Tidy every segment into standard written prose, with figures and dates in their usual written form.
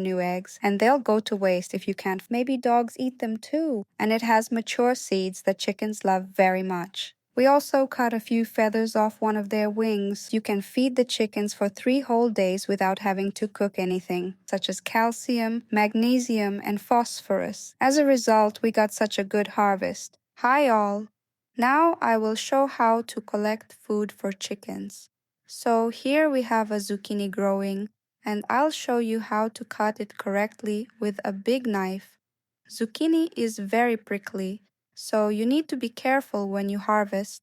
new eggs, and they'll go to waste if you can't. Maybe dogs eat them too, and it has mature seeds that chickens love very much. We also cut a few feathers off one of their wings. You can feed the chickens for 3 whole days without having to cook anything, such as calcium, magnesium, and phosphorus. As a result, we got such a good harvest. Hi all! Now I will show how to collect food for chickens. So here we have a zucchini growing, and I'll show you how to cut it correctly with a big knife. Zucchini is very prickly, so you need to be careful when you harvest.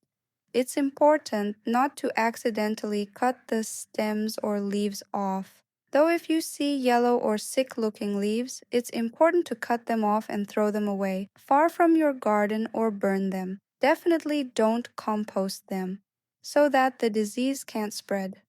It's important not to accidentally cut the stems or leaves off. Though if you see yellow or sick-looking leaves, it's important to cut them off and throw them away, far from your garden, or burn them. Definitely don't compost them, so that the disease can't spread.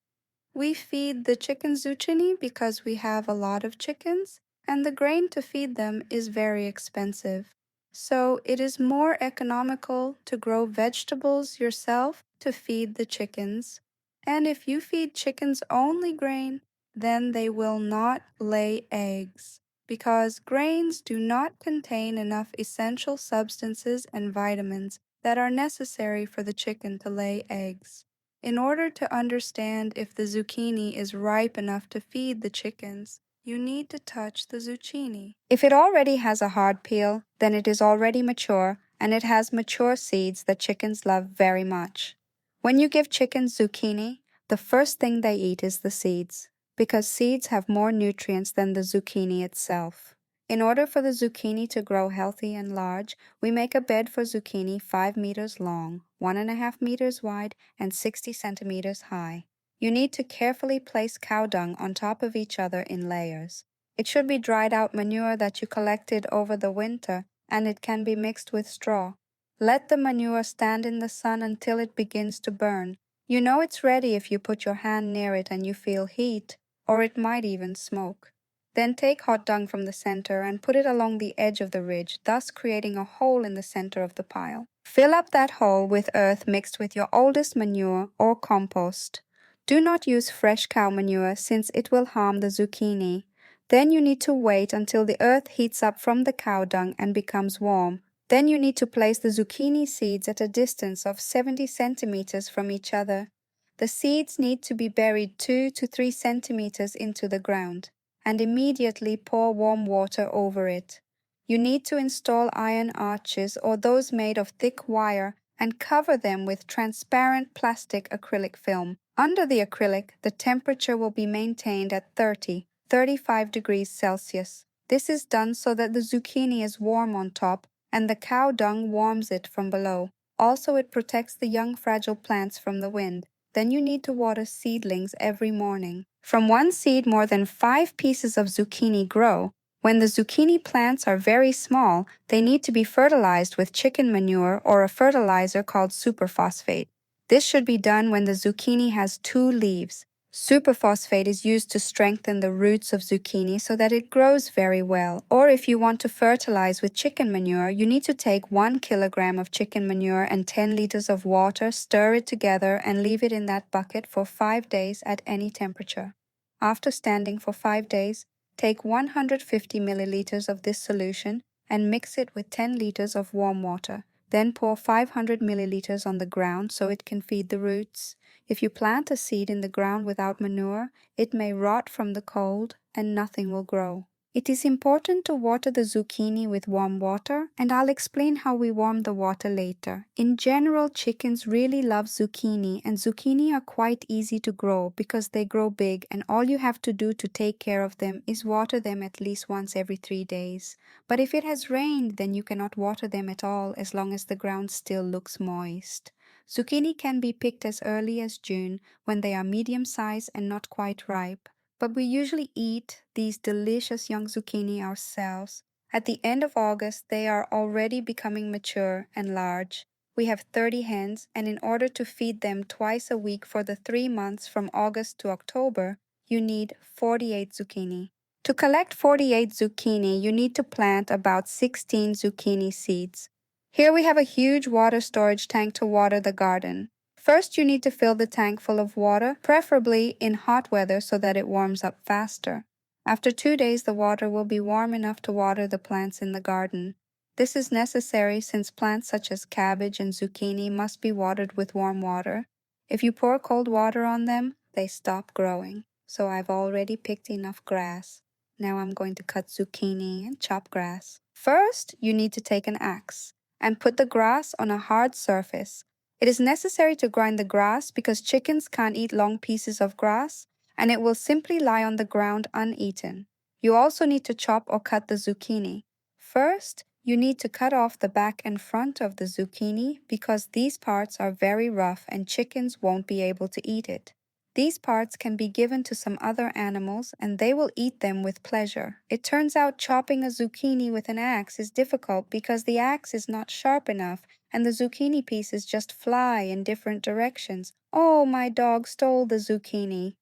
We feed the chickens zucchini because we have a lot of chickens, and the grain to feed them is very expensive. So it is more economical to grow vegetables yourself to feed the chickens. And if you feed chickens only grain, then they will not lay eggs, because grains do not contain enough essential substances and vitamins that are necessary for the chicken to lay eggs. In order to understand if the zucchini is ripe enough to feed the chickens, you need to touch the zucchini. If it already has a hard peel, then it is already mature, and it has mature seeds that chickens love very much. When you give chickens zucchini, the first thing they eat is the seeds, because seeds have more nutrients than the zucchini itself. In order for the zucchini to grow healthy and large, we make a bed for zucchini 5 meters long, 1.5 meters wide, and 60 centimeters high. You need to carefully place cow dung on top of each other in layers. It should be dried out manure that you collected over the winter, and it can be mixed with straw. Let the manure stand in the sun until it begins to burn. You know it's ready if you put your hand near it and you feel heat, or it might even smoke. Then take hot dung from the center and put it along the edge of the ridge, thus creating a hole in the center of the pile. Fill up that hole with earth mixed with your oldest manure or compost. Do not use fresh cow manure since it will harm the zucchini. Then you need to wait until the earth heats up from the cow dung and becomes warm. Then you need to place the zucchini seeds at a distance of 70 centimeters from each other. The seeds need to be buried 2 to 3 centimeters into the ground, and immediately pour warm water over it. You need to install iron arches or those made of thick wire and cover them with transparent plastic acrylic film. Under the acrylic, the temperature will be maintained at 35 degrees Celsius. This is done so that the zucchini is warm on top and the cow dung warms it from below. Also, it protects the young fragile plants from the wind. Then you need to water seedlings every morning. From one seed, more than 5 pieces of zucchini grow. When the zucchini plants are very small, they need to be fertilized with chicken manure or a fertilizer called superphosphate. This should be done when the zucchini has 2 leaves. Superphosphate is used to strengthen the roots of zucchini so that it grows very well. Or if you want to fertilize with chicken manure, you need to take 1 kilogram of chicken manure and 10 liters of water, stir it together, and leave it in that bucket for 5 days at any temperature. After standing for 5 days, take 150 milliliters of this solution and mix it with 10 liters of warm water. Then pour 500 milliliters on the ground so it can feed the roots. If you plant a seed in the ground without manure, it may rot from the cold and nothing will grow. It is important to water the zucchini with warm water, and I'll explain how we warm the water later. In general, chickens really love zucchini, and zucchini are quite easy to grow because they grow big, and all you have to do to take care of them is water them at least once every 3 days. But if it has rained, then you cannot water them at all as long as the ground still looks moist. Zucchini can be picked as early as June when they are medium size and not quite ripe. But we usually eat these delicious young zucchini ourselves. At the end of August, they are already becoming mature and large. We have 30 hens, and in order to feed them twice a week for the 3 months from August to October, you need 48 zucchini. To collect 48 zucchini, you need to plant about 16 zucchini seeds. Here we have a huge water storage tank to water the garden. First, you need to fill the tank full of water, preferably in hot weather so that it warms up faster. After 2 days, the water will be warm enough to water the plants in the garden. This is necessary since plants such as cabbage and zucchini must be watered with warm water. If you pour cold water on them, they stop growing. So I've already picked enough grass. Now I'm going to cut zucchini and chop grass. First, you need to take an axe and put the grass on a hard surface. It is necessary to grind the grass because chickens can't eat long pieces of grass, and it will simply lie on the ground uneaten. You also need to chop or cut the zucchini. First, you need to cut off the back and front of the zucchini because these parts are very rough and chickens won't be able to eat it. These parts can be given to some other animals and they will eat them with pleasure. It turns out chopping a zucchini with an axe is difficult because the axe is not sharp enough and the zucchini pieces just fly in different directions. Oh, my dog stole the zucchini.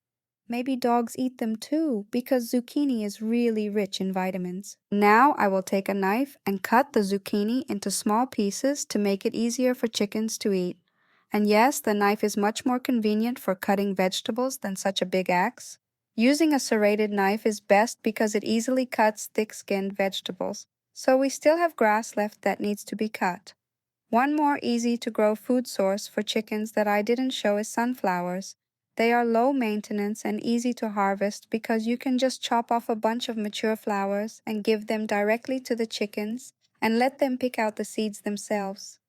Maybe dogs eat them too, because zucchini is really rich in vitamins. Now I will take a knife and cut the zucchini into small pieces to make it easier for chickens to eat. And yes, the knife is much more convenient for cutting vegetables than such a big axe. Using a serrated knife is best because it easily cuts thick-skinned vegetables. So we still have grass left that needs to be cut. One more easy-to-grow food source for chickens that I didn't show is sunflowers. They are low maintenance and easy to harvest because you can just chop off a bunch of mature flowers and give them directly to the chickens and let them pick out the seeds themselves.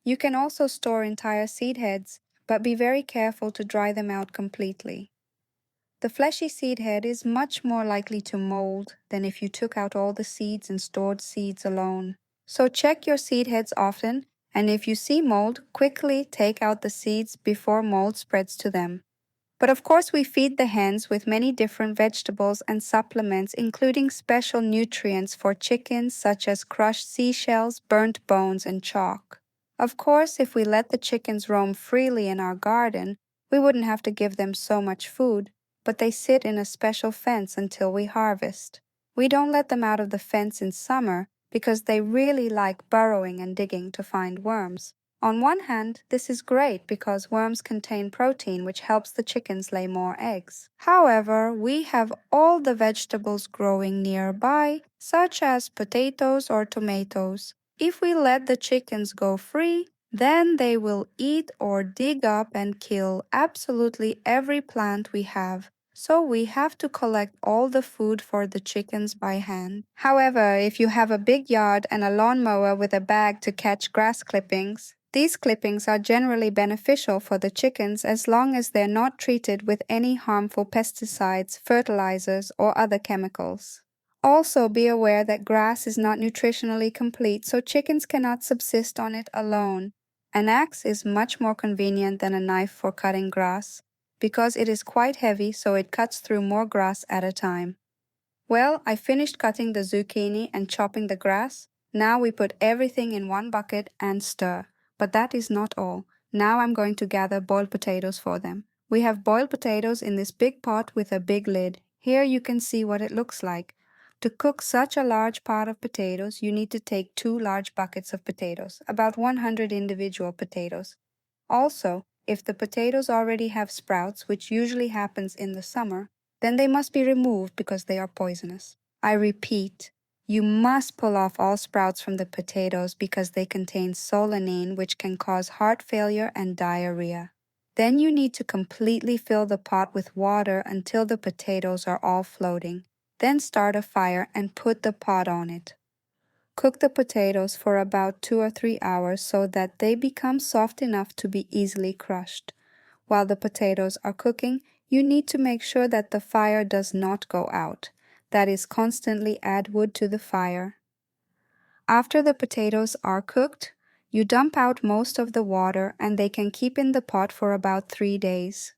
You can also store entire seed heads, but be very careful to dry them out completely. The fleshy seed head is much more likely to mold than if you took out all the seeds and stored seeds alone. So check your seed heads often, and if you see mold, quickly take out the seeds before mold spreads to them. But of course we feed the hens with many different vegetables and supplements, including special nutrients for chickens such as crushed seashells, burnt bones, and chalk. Of course, if we let the chickens roam freely in our garden, we wouldn't have to give them so much food, but they sit in a special fence until we harvest. We don't let them out of the fence in summer because they really like burrowing and digging to find worms. On one hand, this is great because worms contain protein which helps the chickens lay more eggs. However, we have all the vegetables growing nearby, such as potatoes or tomatoes. If we let the chickens go free, then they will eat or dig up and kill absolutely every plant we have. So we have to collect all the food for the chickens by hand. However, if you have a big yard and a lawnmower with a bag to catch grass clippings, these clippings are generally beneficial for the chickens as long as they're not treated with any harmful pesticides, fertilizers, or other chemicals. Also, be aware that grass is not nutritionally complete, so chickens cannot subsist on it alone. An axe is much more convenient than a knife for cutting grass, because it is quite heavy, so it cuts through more grass at a time. Well, I finished cutting the zucchini and chopping the grass. Now we put everything in one bucket and stir. But that is not all. Now I'm going to gather boiled potatoes for them. We have boiled potatoes in this big pot with a big lid. Here you can see what it looks like. To cook such a large pot of potatoes, you need to take 2 large buckets of potatoes, about 100 individual potatoes. Also, if the potatoes already have sprouts, which usually happens in the summer, then they must be removed because they are poisonous. I repeat, you must pull off all sprouts from the potatoes because they contain solanine, which can cause heart failure and diarrhea. Then you need to completely fill the pot with water until the potatoes are all floating. Then start a fire and put the pot on it. Cook the potatoes for about 2 or 3 hours so that they become soft enough to be easily crushed. While the potatoes are cooking, you need to make sure that the fire does not go out. That is, constantly add wood to the fire. After the potatoes are cooked, you dump out most of the water and they can keep in the pot for about 3 days.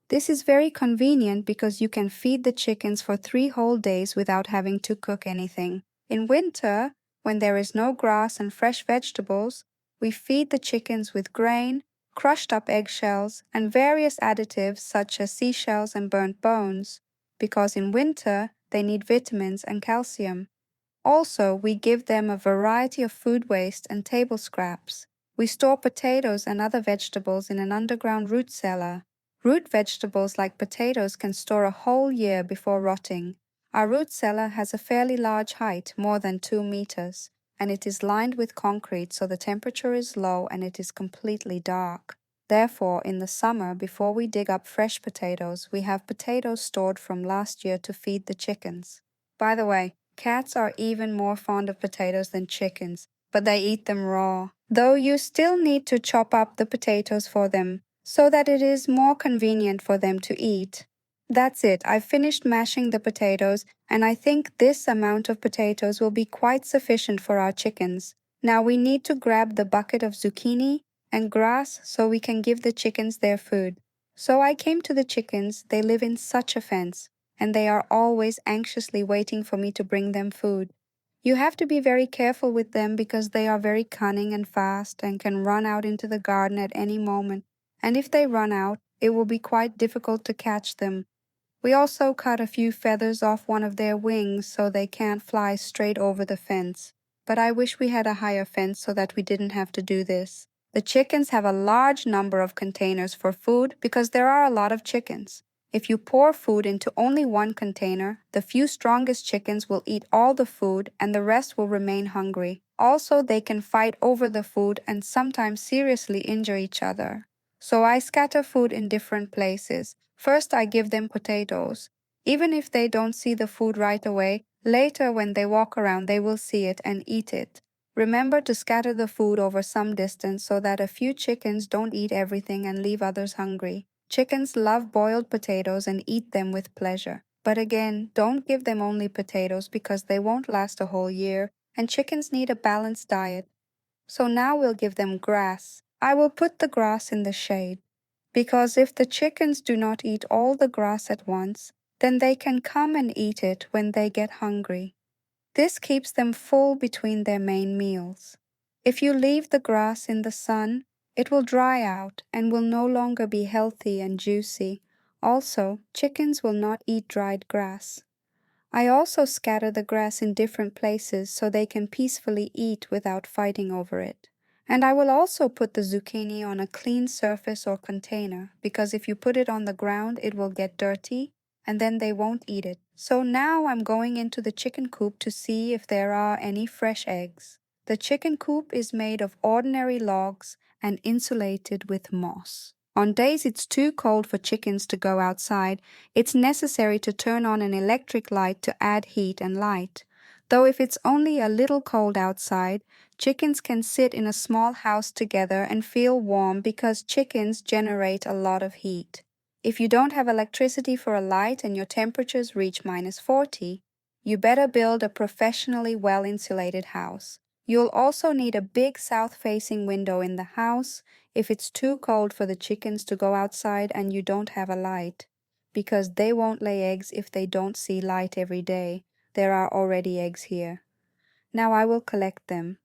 This is very convenient because you can feed the chickens for 3 whole days without having to cook anything. In winter, when there is no grass and fresh vegetables, we feed the chickens with grain, crushed up eggshells, and various additives such as seashells and burnt bones, because in winter they need vitamins and calcium. Also, we give them a variety of food waste and table scraps. We store potatoes and other vegetables in an underground root cellar. Root vegetables like potatoes can store a whole year before rotting. Our root cellar has a fairly large height, more than 2 meters, and it is lined with concrete so the temperature is low and it is completely dark. Therefore, in the summer, before we dig up fresh potatoes, we have potatoes stored from last year to feed the chickens. By the way, cats are even more fond of potatoes than chickens, but they eat them raw, though you still need to chop up the potatoes for them so that it is more convenient for them to eat. That's it. I've finished mashing the potatoes, and I think this amount of potatoes will be quite sufficient for our chickens. Now we need to grab the bucket of zucchini and grass so we can give the chickens their food. So I came to the chickens. They live in such a fence, and they are always anxiously waiting for me to bring them food. You have to be very careful with them because they are very cunning and fast and can run out into the garden at any moment, and if they run out, it will be quite difficult to catch them. We also cut a few feathers off one of their wings so they can't fly straight over the fence. But I wish we had a higher fence so that we didn't have to do this. The chickens have a large number of containers for food because there are a lot of chickens. If you pour food into only one container, the few strongest chickens will eat all the food and the rest will remain hungry. Also, they can fight over the food and sometimes seriously injure each other. So I scatter food in different places. First, I give them potatoes. Even if they don't see the food right away, later when they walk around, they will see it and eat it. Remember to scatter the food over some distance so that a few chickens don't eat everything and leave others hungry. Chickens love boiled potatoes and eat them with pleasure. But again, don't give them only potatoes because they won't last a whole year, and chickens need a balanced diet. So now we'll give them grass. I will put the grass in the shade, because if the chickens do not eat all the grass at once, then they can come and eat it when they get hungry. This keeps them full between their main meals. If you leave the grass in the sun, it will dry out and will no longer be healthy and juicy. Also, chickens will not eat dried grass. I also scatter the grass in different places so they can peacefully eat without fighting over it. And I will also put the zucchini on a clean surface or container, because if you put it on the ground, it will get dirty, and then they won't eat it. So now I'm going into the chicken coop to see if there are any fresh eggs. The chicken coop is made of ordinary logs and insulated with moss. On days it's too cold for chickens to go outside, it's necessary to turn on an electric light to add heat and light. Though if it's only a little cold outside, chickens can sit in a small house together and feel warm because chickens generate a lot of heat. If you don't have electricity for a light and your temperatures reach -40, you better build a professionally well-insulated house. You'll also need a big south-facing window in the house if it's too cold for the chickens to go outside and you don't have a light, because they won't lay eggs if they don't see light every day. There are already eggs here. Now I will collect them.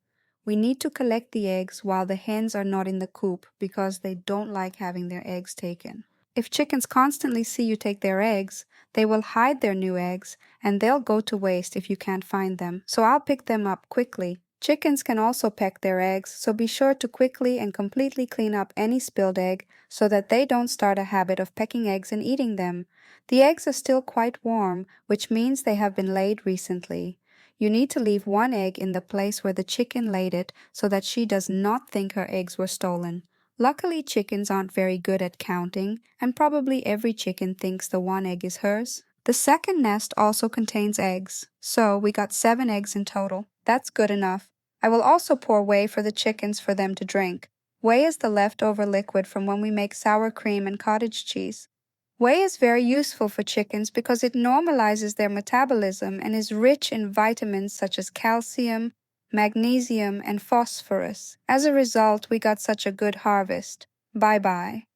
We need to collect the eggs while the hens are not in the coop because they don't like having their eggs taken. If chickens constantly see you take their eggs, they will hide their new eggs and they'll go to waste if you can't find them. So I'll pick them up quickly. Chickens can also peck their eggs, so be sure to quickly and completely clean up any spilled egg so that they don't start a habit of pecking eggs and eating them. The eggs are still quite warm, which means they have been laid recently. You need to leave one egg in the place where the chicken laid it so that she does not think her eggs were stolen. Luckily, chickens aren't very good at counting, and probably every chicken thinks the one egg is hers. The second nest also contains eggs, so we got 7 eggs in total. That's good enough. I will also pour whey for the chickens for them to drink. Whey is the leftover liquid from when we make sour cream and cottage cheese. Whey is very useful for chickens because it normalizes their metabolism and is rich in vitamins such as calcium, magnesium, and phosphorus. As a result, we got such a good harvest. Bye-bye.